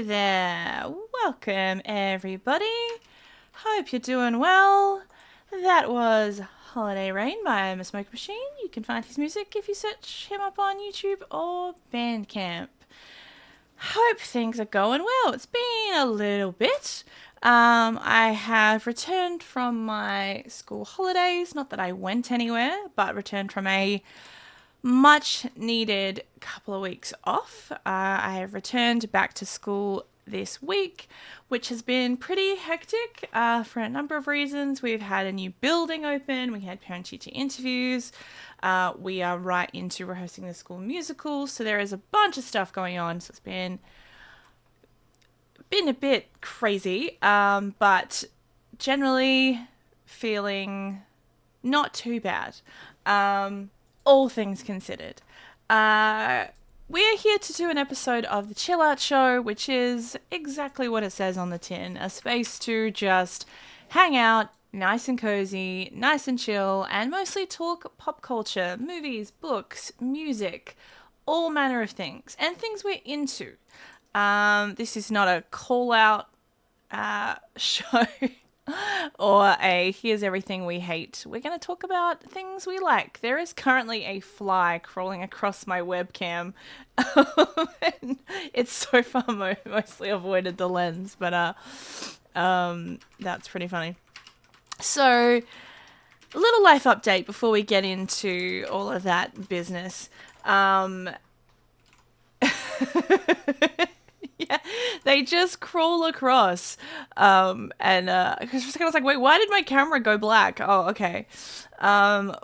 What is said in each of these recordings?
Hello there. Welcome, everybody. Hope you're doing well. That was Holiday Rain by Miss Smoke Machine. You can find his music if you search him up on YouTube or Bandcamp. Hope things are going well. It's been a little bit. I have returned from my school holidays. Not that I went anywhere, but returned from a much needed couple of weeks off. I have returned back to school this week, which has been pretty hectic for a number of reasons. We've had a new building open, we had parent-teacher interviews, we are right into rehearsing the school musical, so there is a bunch of stuff going on. So it's been a bit crazy, but generally feeling not too bad. All things considered. We're here to do an episode of the Chill Out Show, which is exactly what it says on the tin. A space to just hang out, nice and cozy, nice and chill, and mostly talk pop culture, movies, books, music, all manner of things, and things we're into. This is not a call-out show. Or a here's everything we hate. We're going to talk about things we like. There is currently a fly crawling across my webcam. And it's so far mostly avoided the lens, but that's pretty funny. So, a little life update before we get into all of that business. Yeah, they just crawl across. And because for a second I was like, wait, why did my camera go black? Oh, okay.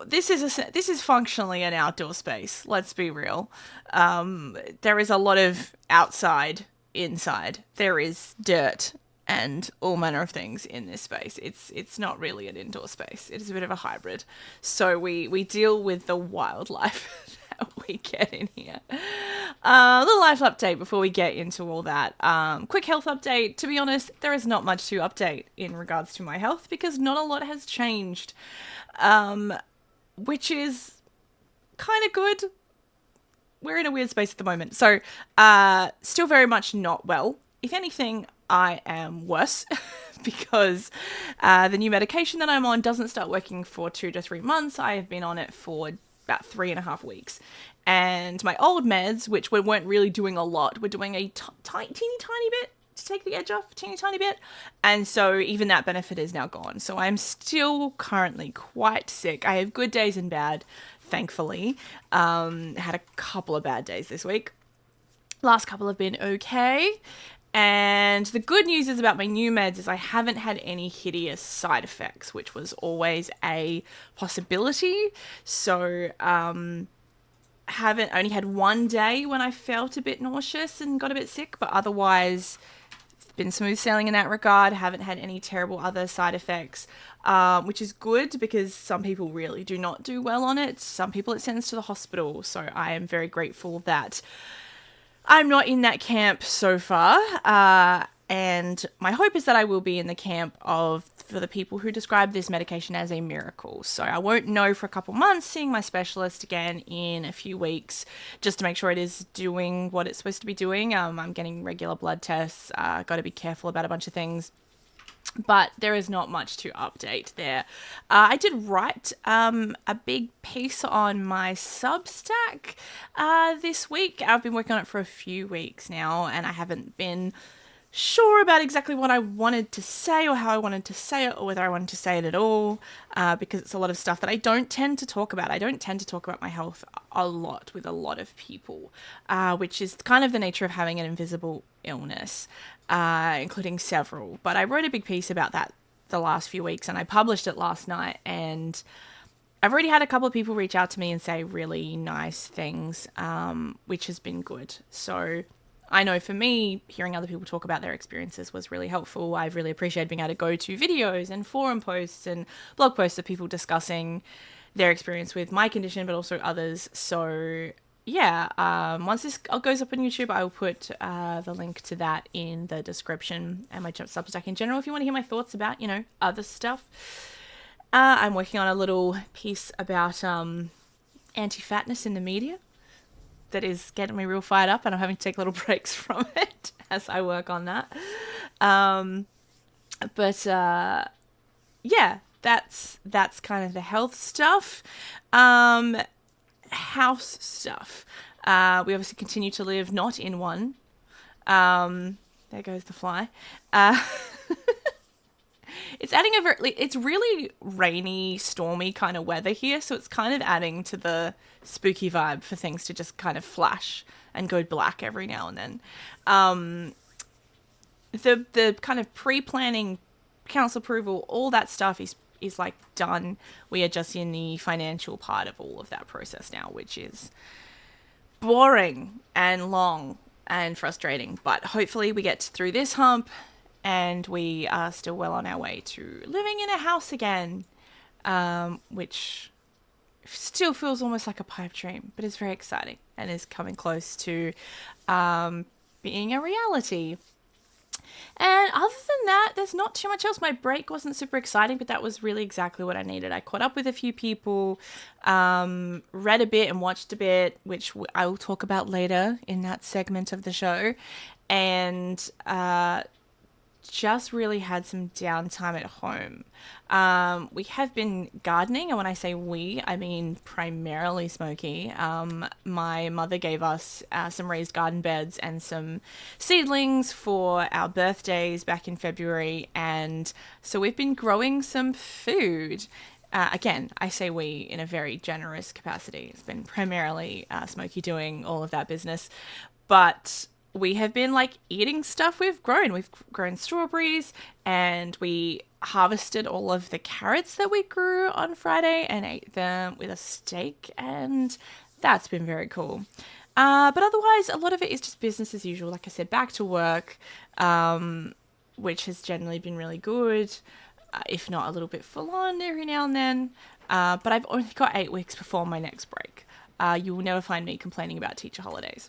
This is functionally an outdoor space. Let's be real. There is a lot of outside, inside. There is dirt and all manner of things in this space. It's not really an indoor space. It is a bit of a hybrid. So we deal with the wildlife that we get in here. A little life update before we get into all that. Quick health update. To be honest, there is not much to update in regards to my health because not a lot has changed, which is kind of good. We're in a weird space at the moment. So still very much not well. If anything, I am worse because the new medication that I'm on doesn't start working for 2 to 3 months. I have been on it for about 3.5 weeks. And my old meds, which we weren't really doing a lot, were doing a teeny tiny bit to take the edge off, teeny tiny bit. And so even that benefit is now gone. So I'm still currently quite sick. I have good days and bad, thankfully. Had a couple of bad days this week. Last couple have been okay. And the good news is about my new meds is I haven't had any hideous side effects, which was always a possibility. So, haven't only had one day when I felt a bit nauseous and got a bit sick, but otherwise it's been smooth sailing in that regard. Haven't had any terrible other side effects, which is good because some people really do not do well on it. Some people it sends to the hospital. So I am very grateful that I'm not in that camp so far, and my hope is that I will be in the camp for the people who describe this medication as a miracle. So I won't know for a couple months, seeing my specialist again in a few weeks, just to make sure it is doing what it's supposed to be doing. I'm getting regular blood tests, got to be careful about a bunch of things. But there is not much to update there. I did write a big piece on my Substack this week. I've been working on it for a few weeks now, and I haven't been sure about exactly what I wanted to say or how I wanted to say it or whether I wanted to say it at all, because it's a lot of stuff that I don't tend to talk about. I don't tend to talk about my health a lot with a lot of people, which is kind of the nature of having an invisible illness, including several. But I wrote a big piece about that the last few weeks and I published it last night, and I've already had a couple of people reach out to me and say really nice things, which has been good. So I know for me, hearing other people talk about their experiences was really helpful. I've really appreciated being able to go to videos and forum posts and blog posts of people discussing their experience with my condition, but also others. So yeah, once this goes up on YouTube, I will put the link to that in the description, and my Substack in general if you want to hear my thoughts about, other stuff. I'm working on a little piece about anti-fatness in the media that is getting me real fired up, and I'm having to take little breaks from it. as I work on that. But yeah, that's kind of the health stuff. House stuff. We obviously continue to live not in one. There goes the fly. It's adding it's really rainy, stormy kind of weather here, so it's kind of adding to the spooky vibe for things to just kind of flash and go black every now and then. The kind of pre-planning, council approval, all that stuff is like done. We are just in the financial part of all of that process now, which is boring and long and frustrating, but hopefully we get through this hump and we are still well on our way to living in a house again, which still feels almost like a pipe dream, but is very exciting and is coming close to being a reality. And other than that, there's not too much else. My break wasn't super exciting, but that was really exactly what I needed. I caught up with a few people, read a bit and watched a bit, which I will talk about later in that segment of the show. And just really had some downtime at home. We have been gardening, and when I say we, I mean primarily Smokey. My mother gave us some raised garden beds and some seedlings for our birthdays back in February, and so we've been growing some food. Again, I say we in a very generous capacity. It's been primarily Smokey doing all of that business, but we have been like eating stuff we've grown. We've grown strawberries, and we harvested all of the carrots that we grew on Friday and ate them with a steak, and that's been very cool. But otherwise, a lot of it is just business as usual. Like I said, back to work, which has generally been really good, if not a little bit full on every now and then. But I've only got 8 weeks before my next break. You will never find me complaining about teacher holidays.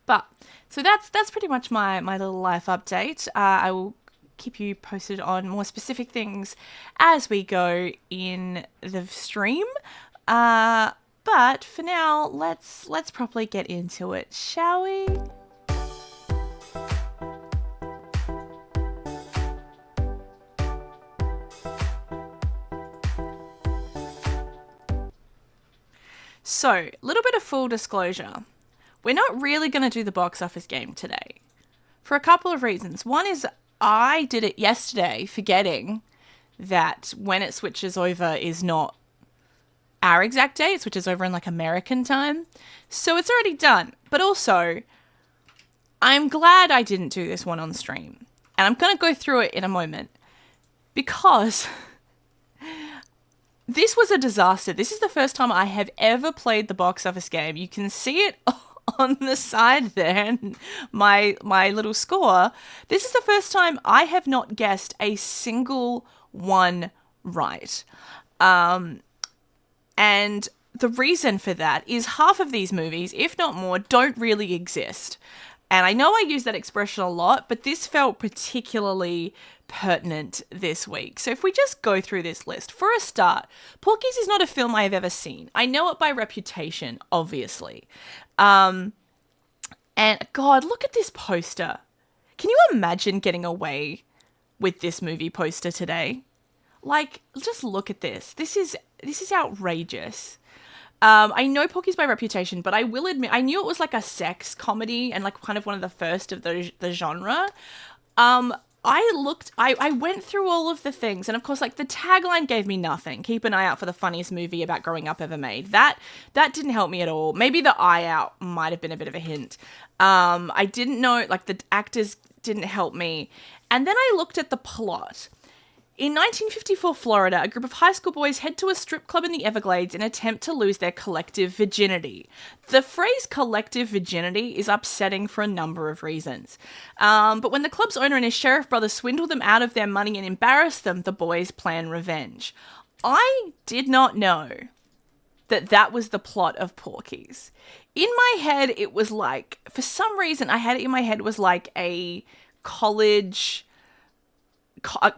But so that's pretty much my little life update. I will keep you posted on more specific things as we go in the stream. But for now, let's properly get into it, shall we? So, a little bit of full disclosure. We're not really going to do the box office game today for a couple of reasons. One is I did it yesterday, forgetting that when it switches over is not our exact day. It switches over in like American time. So it's already done. But also, I'm glad I didn't do this one on stream. And I'm going to go through it in a moment because this was a disaster. This is the first time I have ever played the box office game. You can see it on the side there, my little score. This is the first time I have not guessed a single one right. And the reason for that is half of these movies, if not more, don't really exist. And I know I use that expression a lot, but this felt particularly pertinent this week. So if we just go through this list. For a start, Porky's is not a film I have ever seen. I know it by reputation, obviously. And God, look at this poster. Can you imagine getting away with this movie poster today? Like, just look at this. This is outrageous. I know Porky's by reputation, but I will admit, I knew it was like a sex comedy and like kind of one of the first of the genre. I went through all of the things, and of course, like the tagline gave me nothing. Keep an eye out for the funniest movie about growing up ever made. That didn't help me at all. Maybe the eye out might have been a bit of a hint. I didn't know, like the actors didn't help me. And then I looked at the plot. In 1954 Florida, a group of high school boys head to a strip club in the Everglades in an attempt to lose their collective virginity. The phrase collective virginity is upsetting for a number of reasons. But when the club's owner and his sheriff brother swindle them out of their money and embarrass them, the boys plan revenge. I did not know that was the plot of Porky's. In my head, it was like, for some reason, I had it in my head was like a college...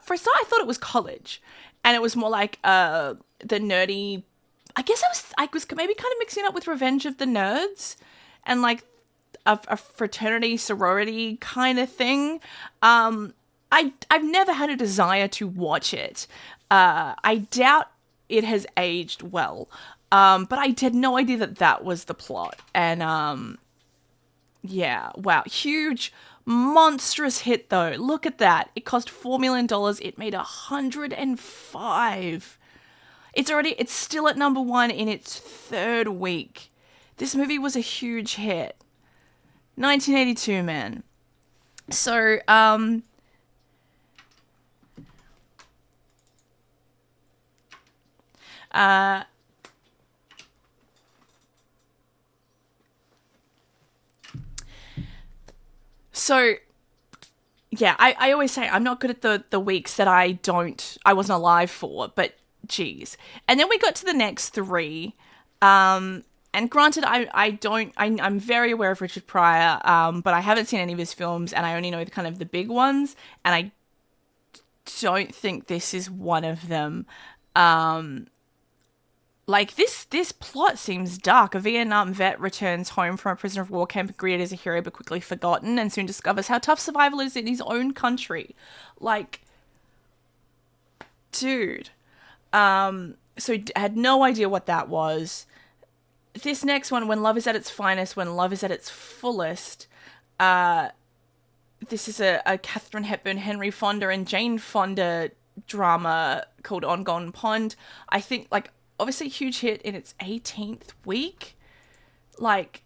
For a start, I thought it was college, and it was more like the nerdy. I guess I was maybe kind of mixing it up with Revenge of the Nerds, and like a fraternity sorority kind of thing. I've never had a desire to watch it. I doubt it has aged well. But I had no idea that that was the plot. And yeah, wow, huge, monstrous hit though. Look at that. It cost $4 million. It made 105. It's still at number one in its third week. This movie was a huge hit. 1982, man. So, so yeah, I always say I'm not good at the weeks that I wasn't alive for, but geez. And then we got to the next three. And granted, I'm very aware of Richard Pryor, but I haven't seen any of his films, and I only know kind of the big ones, and I don't think this is one of them. Like, this plot seems dark. A Vietnam vet returns home from a prisoner of war camp, greeted as a hero but quickly forgotten, and soon discovers how tough survival is in his own country. Like, dude. So I had no idea what that was. This next one, When Love is at its Finest, When Love is at its Fullest, this is a Katharine Hepburn, Henry Fonda, and Jane Fonda drama called On Gone Pond. I think, like, obviously huge hit in its 18th week. Like,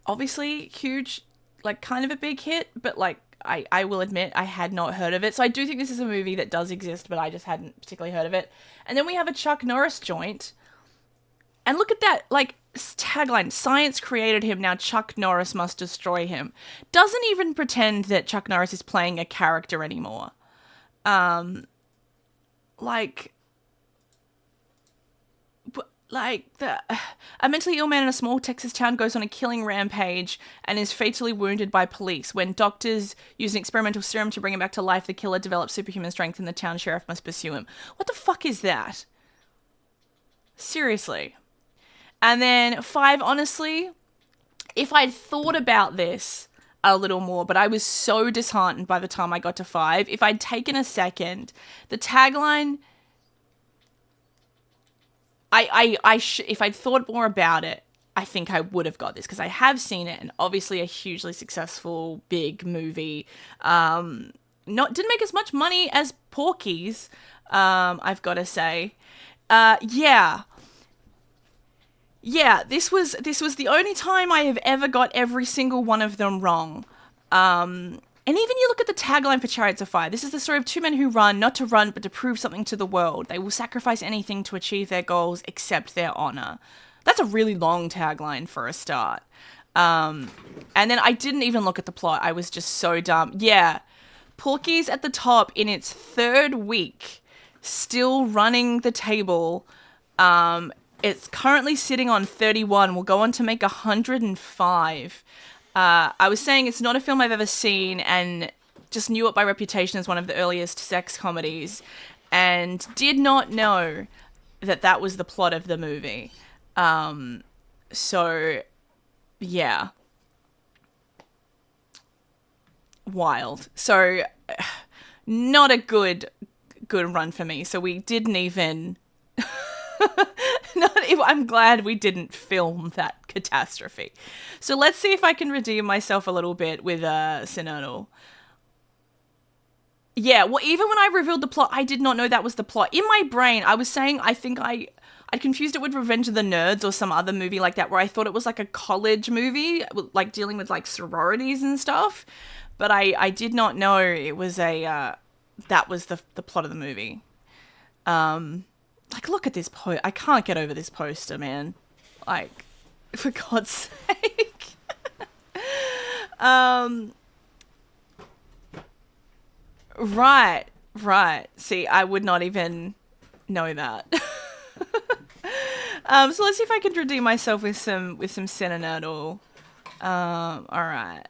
obviously huge, like, kind of a big hit, but, like, I will admit I had not heard of it. So I do think this is a movie that does exist, but I just hadn't particularly heard of it. And then we have a Chuck Norris joint. And look at that, like, tagline, science created him, now Chuck Norris must destroy him. Doesn't even pretend that Chuck Norris is playing a character anymore. A mentally ill man in a small Texas town goes on a killing rampage and is fatally wounded by police. When doctors use an experimental serum to bring him back to life, the killer develops superhuman strength and the town sheriff must pursue him. What the fuck is that? Seriously. And then 5, honestly, if I'd thought about this a little more, but I was so disheartened by the time I got to 5, if I'd taken a second, the tagline, if I'd thought more about it, I think I would have got this, because I have seen it, and obviously a hugely successful, big movie. Didn't make as much money as Porky's, I've got to say. Yeah, this was the only time I have ever got every single one of them wrong. And even you look at the tagline for Chariots of Fire. This is the story of two men who run, not to run, but to prove something to the world. They will sacrifice anything to achieve their goals, except their honor. That's a really long tagline for a start. And then I didn't even look at the plot. I was just so dumb. Yeah, Porky's at the top in its third week, still running the table. It's currently sitting on 31. Will go on to make 105. I was saying it's not a film I've ever seen, and just knew it by reputation as one of the earliest sex comedies, and did not know that that was the plot of the movie. So, yeah. Wild. So, not a good run for me. So we didn't even... I'm glad we didn't film that catastrophe. So let's see if I can redeem myself a little bit with Cinenerdle. Yeah, well, even when I revealed the plot, I did not know that was the plot. In my brain, I was saying I think I confused it with Revenge of the Nerds or some other movie like that, where I thought it was like a college movie, like dealing with like sororities and stuff. But I did not know it was that was the plot of the movie. Like, look at this I can't get over this poster, man. Like, for God's sake. Right. See, I would not even know that. So let's see if I can redeem myself with some Cinenerdle. All right.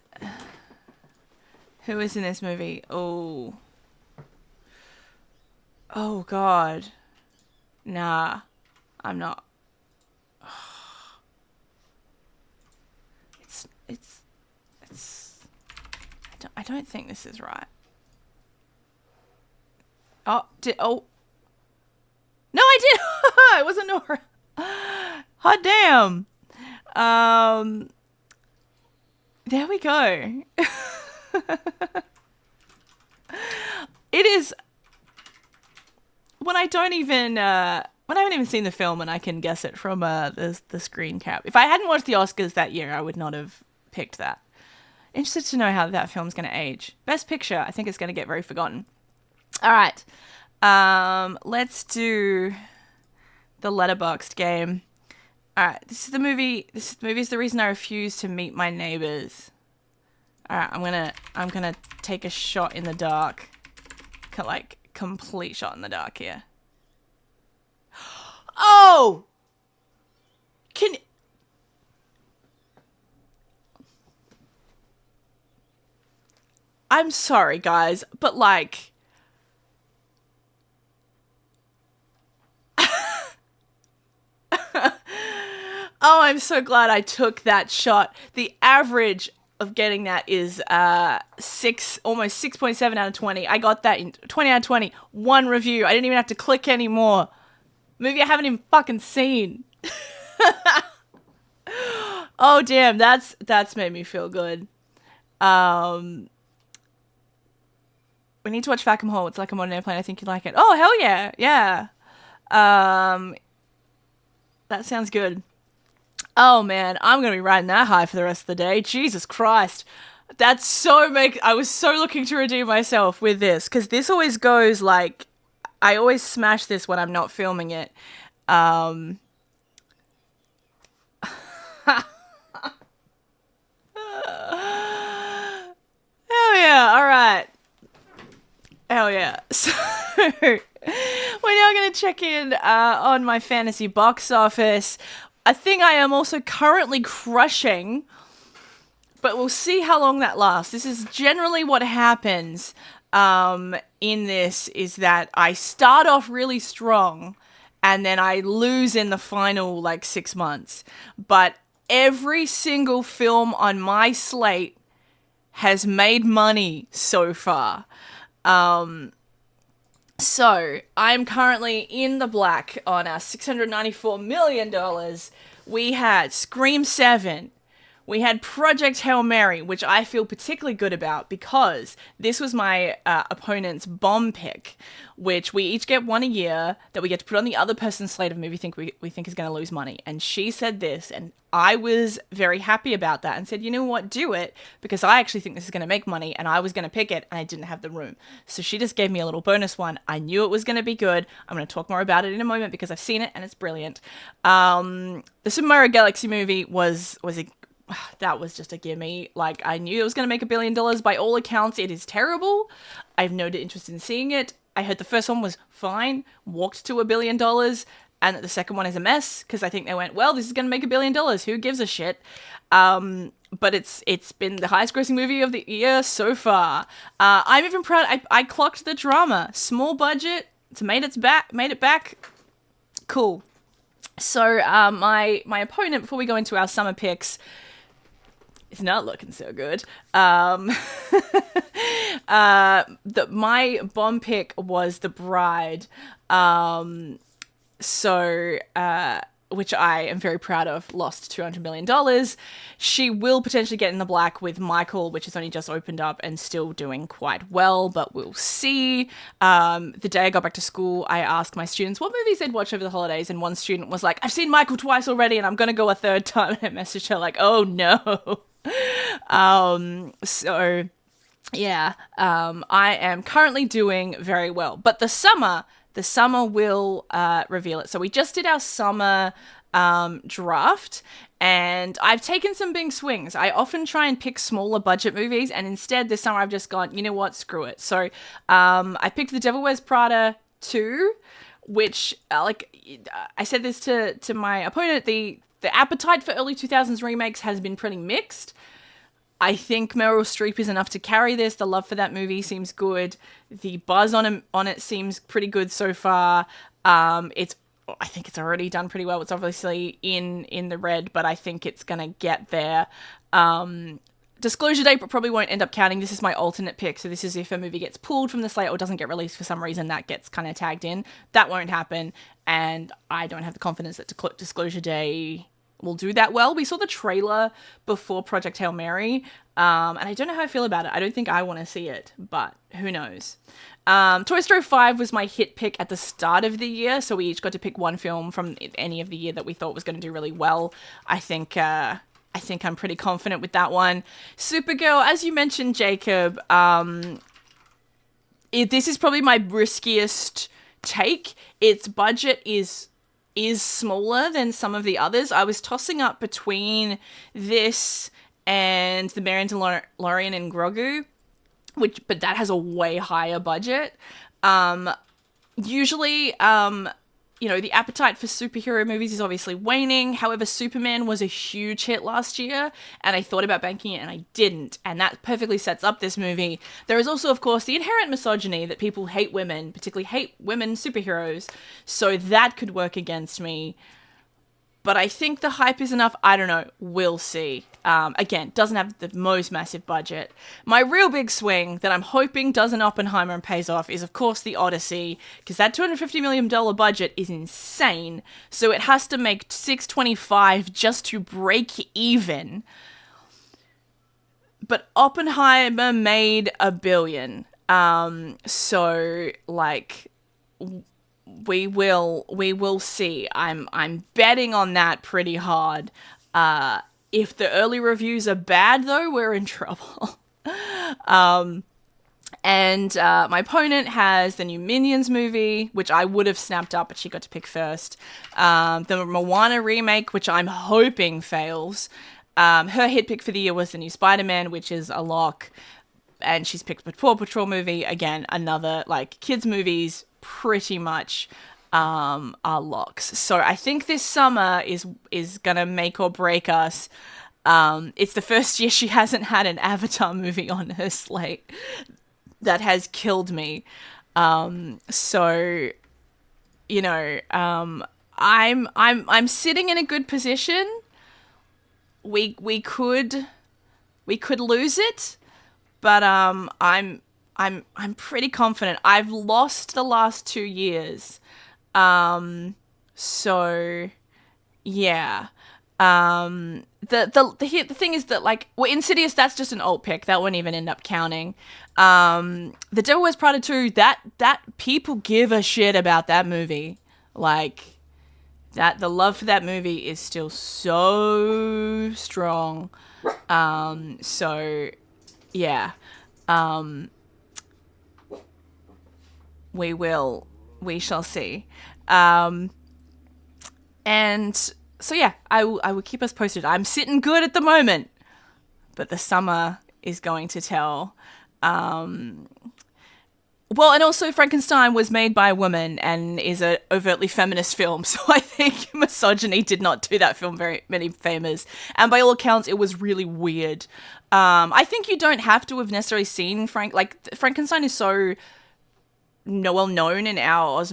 Who is in this movie? Oh, God. Nah, I'm not. I don't think this is right. Oh. No, I did. It wasn't Nora. Hot damn. There we go. It is when I haven't even seen the film and I can guess it from the screen cap. If I hadn't watched the Oscars that year, I would not have picked that. Interested to know how that film's going to age. Best Picture, I think it's going to get very forgotten. All right. Let's do the Letterboxd game. All right, this movie is the reason I refuse to meet my neighbors. All right, I'm gonna take a shot in the dark, like complete shot in the dark here. Oh, I'm sorry, guys, but like. Oh, I'm so glad I took that shot. The average of getting that is almost 6.7 out of 20. I got that in 20 out of 20. One review. I didn't even have to click anymore. Movie I haven't even fucking seen. Oh damn, that's made me feel good. We need to watch Fackham Hall. It's like I'm on an airplane. I think you'd like it. Oh hell yeah, yeah. That sounds good. Oh man, I'm gonna be riding that high for the rest of the day. Jesus Christ. I was so looking to redeem myself with this, because this always goes like, I always smash this when I'm not filming it. Hell yeah, alright. Hell yeah. So, we're now gonna check in on my fantasy box office. A thing I am also currently crushing, but we'll see how long that lasts. This is generally what happens in this, is that I start off really strong and then I lose in the final 6 months. But every single film on my slate has made money so far. So, I'm currently in the black on our $694 million. We had Scream 7. We had Project Hail Mary, which I feel particularly good about because this was my opponent's bomb pick, which we each get one a year that we get to put on the other person's slate of movie we think is going to lose money. And she said this, and I was very happy about that and said, you know what, do it, because I actually think this is going to make money, and I was going to pick it, and I didn't have the room. So she just gave me a little bonus one. I knew it was going to be good. I'm going to talk more about it in a moment because I've seen it, and it's brilliant. The Super Mario Galaxy movie that was just a gimme. I knew it was going to make $1 billion. By all accounts, it is terrible. I have no interest in seeing it. I heard the first one was fine, walked to $1 billion, and that the second one is a mess, because I think they went, well, this is going to make $1 billion. Who gives a shit? But it's been the highest grossing movie of the year so far. I'm even proud. I clocked the drama. Small budget. It's made it back. Cool. So my opponent, before we go into our summer picks, is not looking so good. My bomb pick was The Bride. Which I am very proud of, lost $200 million. She will potentially get in the black with Michael, which has only just opened up and still doing quite well, but we'll see. The day I got back to school, I asked my students what movies they'd watch over the holidays, and one student was like, I've seen Michael twice already, and I'm going to go a third time. And I messaged her like, oh no. So yeah, I am currently doing very well, but the summer will reveal it. So we just did our summer draft, and I've taken some big swings. I often try and pick smaller budget movies, and instead this summer I've just gone, you know what, screw it. So I picked The Devil Wears Prada 2, which I said this to my opponent, the appetite for early 2000s remakes has been pretty mixed. I think Meryl Streep is enough to carry this. The love for that movie seems good. The buzz on it seems pretty good so far. I think it's already done pretty well. It's obviously in the red, but I think it's gonna get there. Disclosure date probably won't end up counting. This is my alternate pick. So this is if a movie gets pulled from the slate or doesn't get released for some reason, that gets kind of tagged in. That won't happen. And I don't have the confidence that Disclosure Day will do that well. We saw the trailer before Project Hail Mary. And I don't know how I feel about it. I don't think I want to see it, but who knows? Toy Story 5 was my hit pick at the start of the year. So we each got to pick one film from any of the year that we thought was going to do really well. I think I'm pretty confident with that one. Supergirl, as you mentioned, Jacob, this is probably my riskiest take. Its budget is smaller than some of the others. I was tossing up between this and The Mandalorian and Grogu, but that has a way higher budget. Usually, the appetite for superhero movies is obviously waning. However, Superman was a huge hit last year, and I thought about banking it, and I didn't. And that perfectly sets up this movie. There is also, of course, the inherent misogyny that people hate women, particularly hate women superheroes. So that could work against me. But I think the hype is enough. I don't know. We'll see. Again, doesn't have the most massive budget. My real big swing that I'm hoping does an Oppenheimer and pays off is, of course, The Odyssey, because that $250 million budget is insane. So it has to make $625 just to break even. But Oppenheimer made $1 billion. We will see. I'm betting on that pretty hard. If the early reviews are bad, though, we're in trouble. And my opponent has the new Minions movie, which I would have snapped up, but she got to pick first. The Moana remake, which I'm hoping fails. Her hit pick for the year was the new Spider-Man, which is a lock. And she's picked the Paw Patrol movie. Again, another, kids' movies pretty much are locks. So I think this summer is gonna make or break us. It's the first year she hasn't had an Avatar movie on her slate. That has killed me. I'm sitting in a good position. We could lose it, but I'm pretty confident. I've lost the last 2 years. So yeah. The thing is that Insidious, that's just an alt pick. That wouldn't even end up counting. The Devil Wears Prada 2, that people give a shit about that movie. The love for that movie is still so strong. So yeah. We shall see. And so yeah, I will keep us posted. I'm sitting good at the moment, but the summer is going to tell. And also Frankenstein was made by a woman and is an overtly feminist film, so I think misogyny did not do that film very many favors. And by all accounts, it was really weird. I think you don't have to have necessarily seen Frankenstein is so well known in our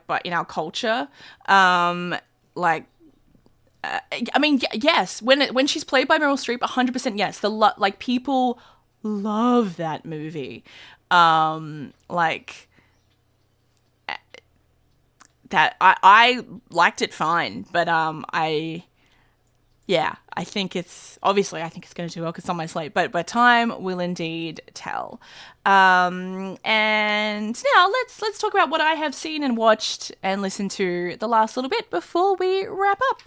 but in our culture. Yes, when she's played by Meryl Streep, 100% yes. People love that movie. That I liked it fine, but I think it's going to do well because it's on my slate, but time will indeed tell. And now let's talk about what I have seen and watched and listened to the last little bit before we wrap up.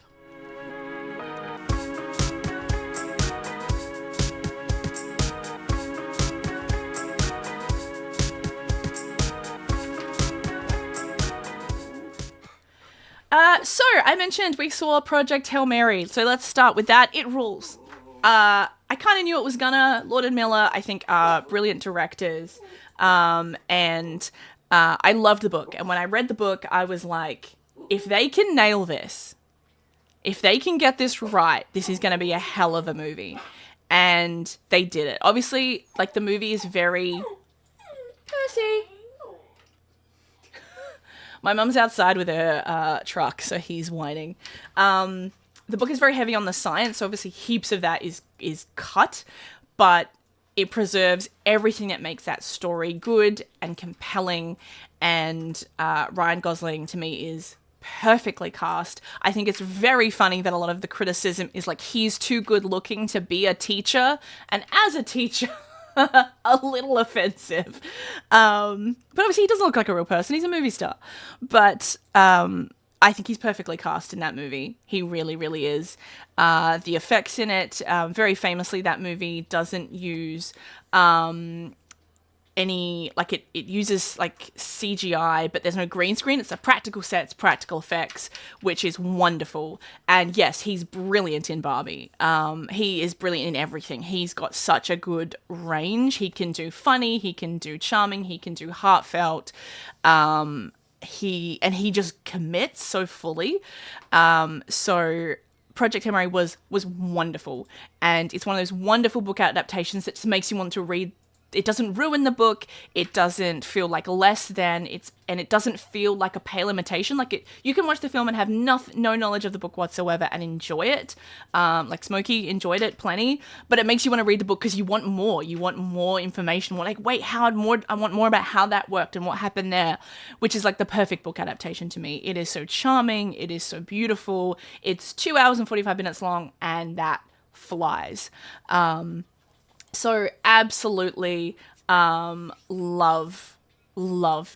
So I mentioned we saw Project Hail Mary, so let's start with that. It rules. I kind of knew it was gonna. Lord and Miller, I think, are brilliant directors, and I loved the book. And when I read the book, I was like, if they can nail this, if they can get this right, this is gonna be a hell of a movie. And they did it. Obviously, the movie is very... Percy! My mum's outside with her truck, so he's whining. The book is very heavy on the science, so obviously heaps of that is cut. but it preserves everything that makes that story good and compelling. And Ryan Gosling, to me, is perfectly cast. I think it's very funny that a lot of the criticism is like he's too good looking to be a teacher, and as a teacher, a little offensive. But obviously he doesn't look like a real person. He's a movie star. But I think he's perfectly cast in that movie. He really, really is. The effects in it, very famously, that movie doesn't use any, like, it uses like CGI, but there's no green screen. It's a practical set, it's practical effects, which is wonderful. And yes, he's brilliant in Barbie. He is brilliant in everything. He's got such a good range. He can do funny, he can do charming, he can do heartfelt. He just commits so fully. So Project Hail Mary was wonderful, and it's one of those wonderful book adaptations that just makes you want to read. It doesn't ruin the book. It doesn't feel like less than. And it doesn't feel like a pale imitation. Like you can watch the film and have no knowledge of the book whatsoever and enjoy it. Like Smokey enjoyed it plenty, but it makes you want to read the book because you want more. You want more information. Like, wait, I want more about how that worked and what happened there, which is like the perfect book adaptation to me. It is so charming. It is so beautiful. It's 2 hours and 45 minutes long, and that flies. So absolutely loved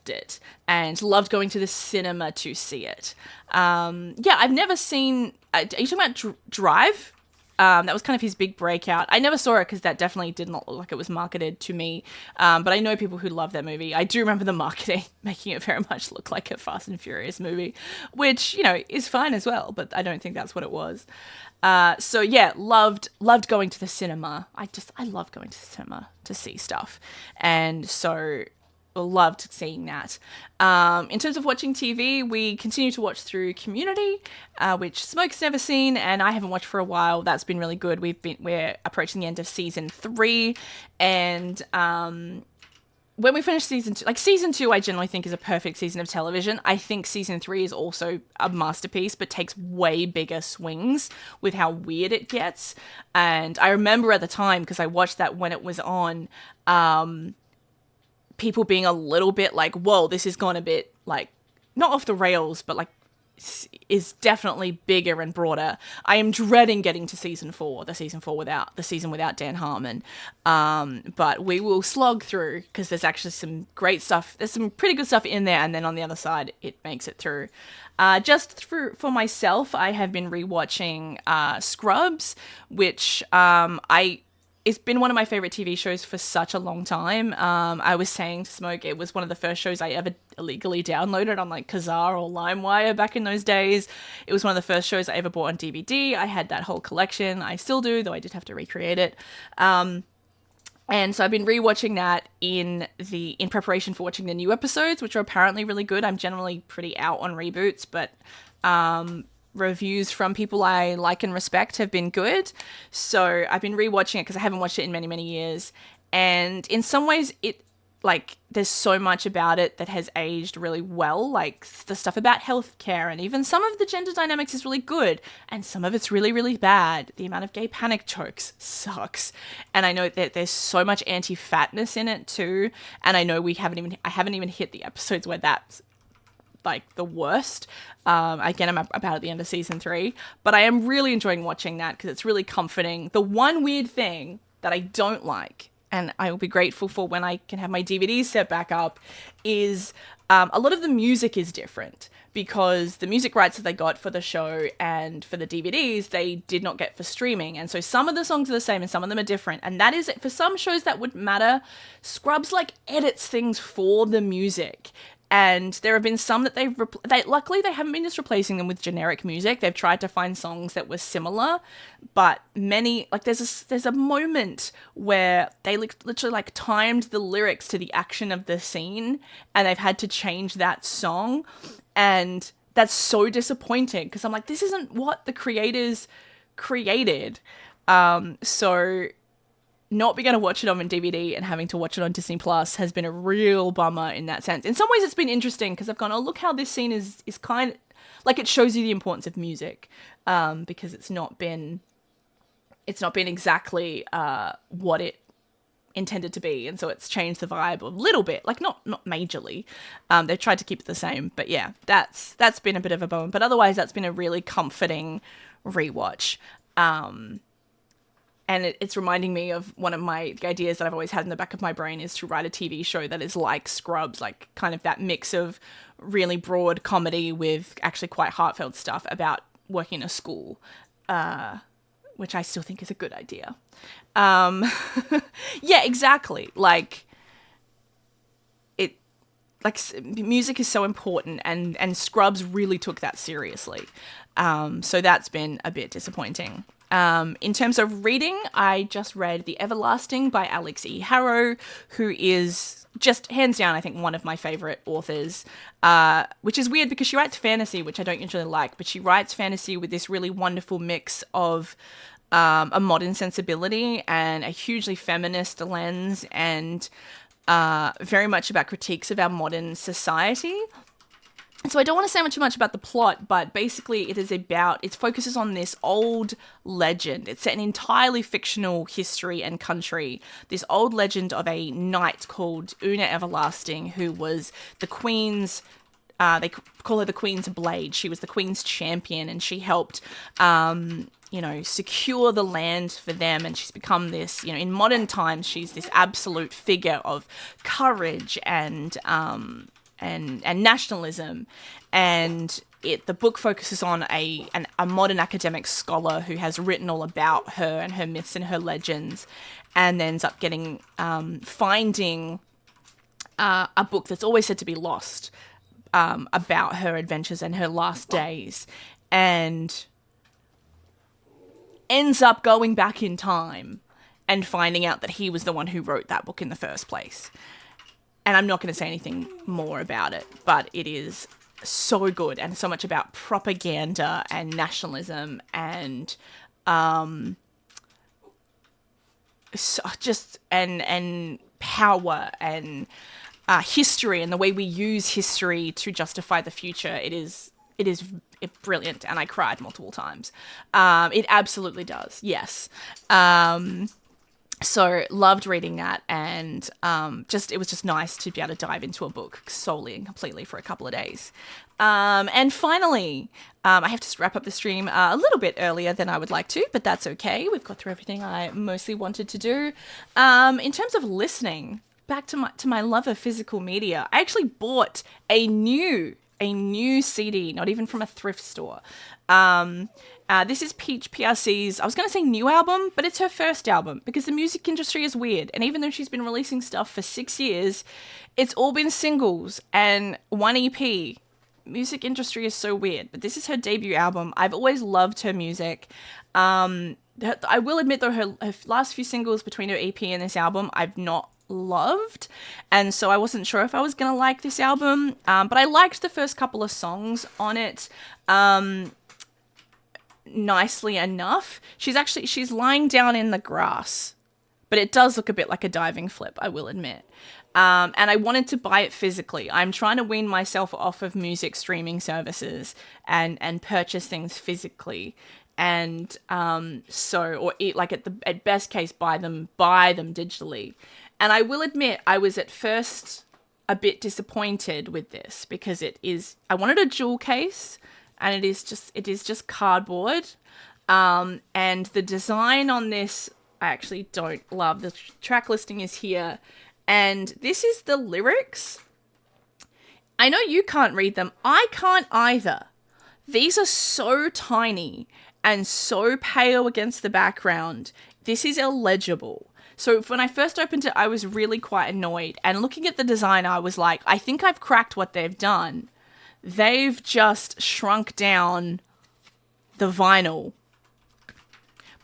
it, and loved going to the cinema to see it. I've never seen... are you talking about Drive? That was kind of his big breakout. I never saw it because that definitely did not look like it was marketed to me. But I know people who love that movie. I do remember the marketing making it very much look like a Fast and Furious movie, which, is fine as well, but I don't think that's what it was. So yeah, loved going to the cinema. I love going to the cinema to see stuff. And so loved seeing that. In terms of watching TV, we continue to watch through Community, which Smoke's never seen, and I haven't watched for a while. That's been really good. We're approaching the end of season 3, and when we finish season 2, I generally think is a perfect season of television. I think season 3 is also a masterpiece, but takes way bigger swings with how weird it gets. And I remember at the time, because I watched that when it was on, people being a little bit like, whoa, this has gone a bit, like, not off the rails, but like is definitely bigger and broader. I am dreading getting to season 4 without Dan Harmon. But we will slog through, because there's actually some great stuff. There's some pretty good stuff in there, and then on the other side, it makes it through. Just for myself, I have been rewatching Scrubs, which it's been one of my favorite TV shows for such a long time. I was saying to Smoke, it was one of the first shows I ever illegally downloaded on like Kazaa or LimeWire back in those days. It was one of the first shows I ever bought on DVD. I had that whole collection. I still do, though I did have to recreate it. And so I've been rewatching that in preparation for watching the new episodes, which are apparently really good. I'm generally pretty out on reboots, but reviews from people I like and respect have been good. So I've been rewatching it because I haven't watched it in many, many years. And in some ways, there's so much about it that has aged really well. Like the stuff about healthcare, and even some of the gender dynamics is really good, and some of it's really, really bad. The amount of gay panic jokes sucks. And I know that there's so much anti-fatness in it too. And I know I haven't even hit the episodes where that's like the worst. Again, I'm about at the end of season 3, but I am really enjoying watching that because it's really comforting. The one weird thing that I don't like, and I will be grateful for when I can have my DVDs set back up, is a lot of the music is different, because the music rights that they got for the show and for the DVDs, they did not get for streaming. And so some of the songs are the same and some of them are different. And that is, for some shows that would matter, Scrubs edits things for the music. And there have been some that luckily they haven't been just replacing them with generic music. They've tried to find songs that were similar, but many, there's a moment where they literally timed the lyrics to the action of the scene, and they've had to change that song, and that's so disappointing, because I'm like, this isn't what the creators created. So not being able to watch it on DVD and having to watch it on Disney Plus has been a real bummer in that sense. In some ways, it's been interesting, because I've gone, oh, look how this scene is kind of like, it shows you the importance of music, because it's not been it's not been exactly what it intended to be, and so it's changed the vibe a little bit, like not majorly. They've tried to keep it the same, but yeah, that's been a bit of a bummer. But otherwise, that's been a really comforting rewatch. And it's reminding me of one of my ideas that I've always had in the back of my brain, is to write a TV show that is like Scrubs, like kind of that mix of really broad comedy with actually quite heartfelt stuff about working in a school, which I still think is a good idea. Yeah, exactly. Like music is so important, and Scrubs really took that seriously. So that's been a bit disappointing. In terms of reading, I just read The Everlasting by Alex E. Harrow, who is just hands down, I think, one of my favorite authors, which is weird because she writes fantasy, which I don't usually like, but she writes fantasy with this really wonderful mix of a modern sensibility and a hugely feminist lens, and very much about critiques of our modern society. So I don't want to say too much about the plot, but basically it focuses on this old legend. It's an entirely fictional history and country. This old legend of a knight called Una Everlasting, who was the queen's, they call her the Queen's Blade. She was the Queen's champion, and she helped, secure the land for them. And she's become this, in modern times, she's this absolute figure of courage and nationalism. And the book focuses on a modern academic scholar who has written all about her and her myths and her legends, and ends up finding a book that's always said to be lost, about her adventures and her last days, and ends up going back in time and finding out that he was the one who wrote that book in the first place. And I'm not going to say anything more about it, but it is so good, and so much about propaganda and nationalism and and power and history, and the way we use history to justify the future. It is brilliant, and I cried multiple times. It absolutely does, yes. So loved reading that, and it was just nice to be able to dive into a book solely and completely for a couple of days. And finally, I have to wrap up the stream a little bit earlier than I would like to, but that's okay. We've got through everything I mostly wanted to do. In terms of listening, back to my love of physical media, I actually bought a new CD, not even from a thrift store. This is Peach PRC's, I was going to say new album, but it's her first album, because the music industry is weird. And even though she's been releasing stuff for 6 years, it's all been singles and one EP. Music industry is so weird, but this is her debut album. I've always loved her music. I will admit, though, her last few singles between her EP and this album, I've not loved, and so I wasn't sure if I was gonna like this album, but I liked the first couple of songs on it nicely enough. She's lying down in the grass, but it does look a bit like a diving flip, I will admit. And I wanted to buy it physically. I'm trying to wean myself off of music streaming services and purchase things physically. And at best case, buy them digitally. And I will admit, I was at first a bit disappointed with this, because I wanted a jewel case, and it is just cardboard. And the design on this, I actually don't love. The track listing is here, and this is the lyrics. I know you can't read them. I can't either. These are so tiny and so pale against the background. This is illegible. So when I first opened it, I was really quite annoyed. And looking at the design, I was like, I think I've cracked what they've done. They've just shrunk down the vinyl.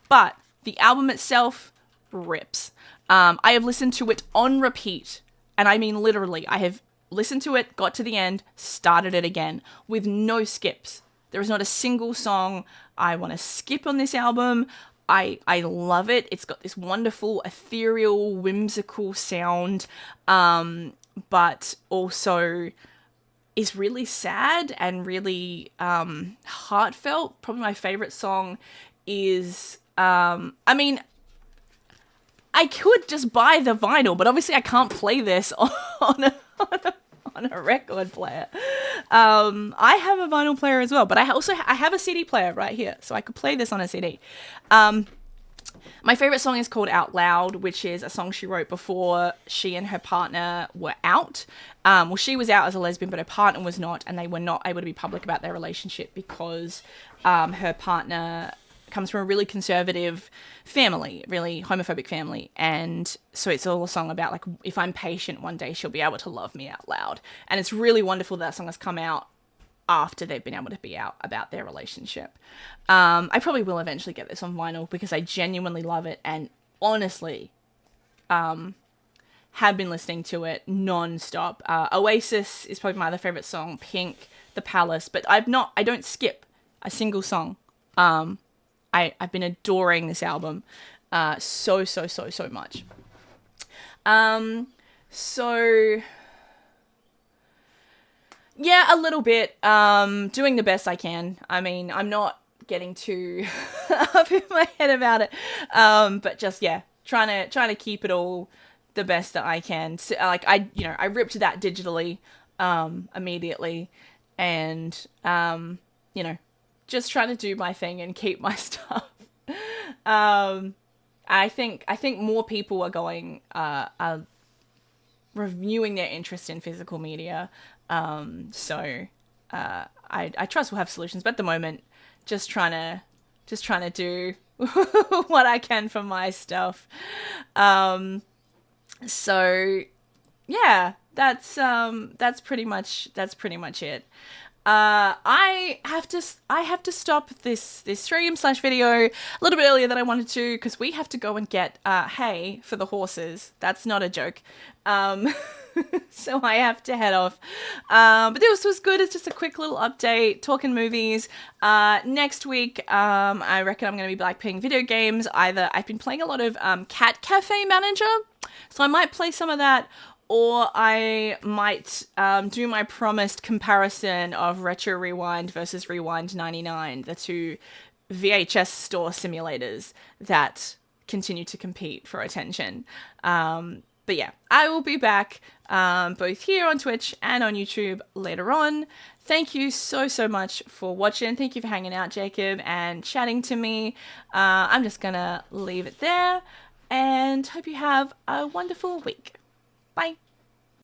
But the album itself rips. I have listened to it on repeat. And I mean literally, I have listened to it, got to the end, started it again with no skips. There is not a single song I want to skip on this album. I love it. It's got this wonderful, ethereal, whimsical sound, but also is really sad and really heartfelt. Probably my favorite song is I mean, I could just buy the vinyl, but obviously I can't play this on a record player. I have a vinyl player as well, but I have a CD player right here, so I could play this on a CD. My favorite song is called Out Loud, which is a song she wrote before she and her partner were out. Well, she was out as a lesbian, but her partner was not, and they were not able to be public about their relationship because her partner comes from a really conservative family, really homophobic family, and so it's all a song about, like, if I'm patient, one day she'll be able to love me out loud. And it's really wonderful that song has come out after they've been able to be out about their relationship. I probably will eventually get this on vinyl because I genuinely love it, and honestly have been listening to it non-stop. Oasis is probably my other favorite song, Pink, The Palace, but I don't skip a single song. I've been adoring this album so much. So yeah, a little bit. Doing the best I can. I mean, I'm not getting too up in my head about it. But just, yeah, trying to keep it all the best that I can. So, like, I ripped that digitally immediately, and just trying to do my thing and keep my stuff. I think more people are going are reviewing their interest in physical media. So I trust we'll have solutions, but at the moment, just trying to do what I can for my stuff. So yeah, that's pretty much it. I have to stop this stream/video a little bit earlier than I wanted to, because we have to go and get hay for the horses. That's not a joke. So I have to head off. But this was good. It's just a quick little update, talking movies. Next week, I reckon I'm going to be playing video games. I've been playing a lot of Cat Cafe Manager, so I might play some of that, or I might do my promised comparison of Retro Rewind versus Rewind 99, the two VHS store simulators that continue to compete for attention. But yeah, I will be back both here on Twitch and on YouTube later on. Thank you so much for watching. Thank you for hanging out, Jacob, and chatting to me. I'm just going to leave it there, and hope you have a wonderful week. Bye.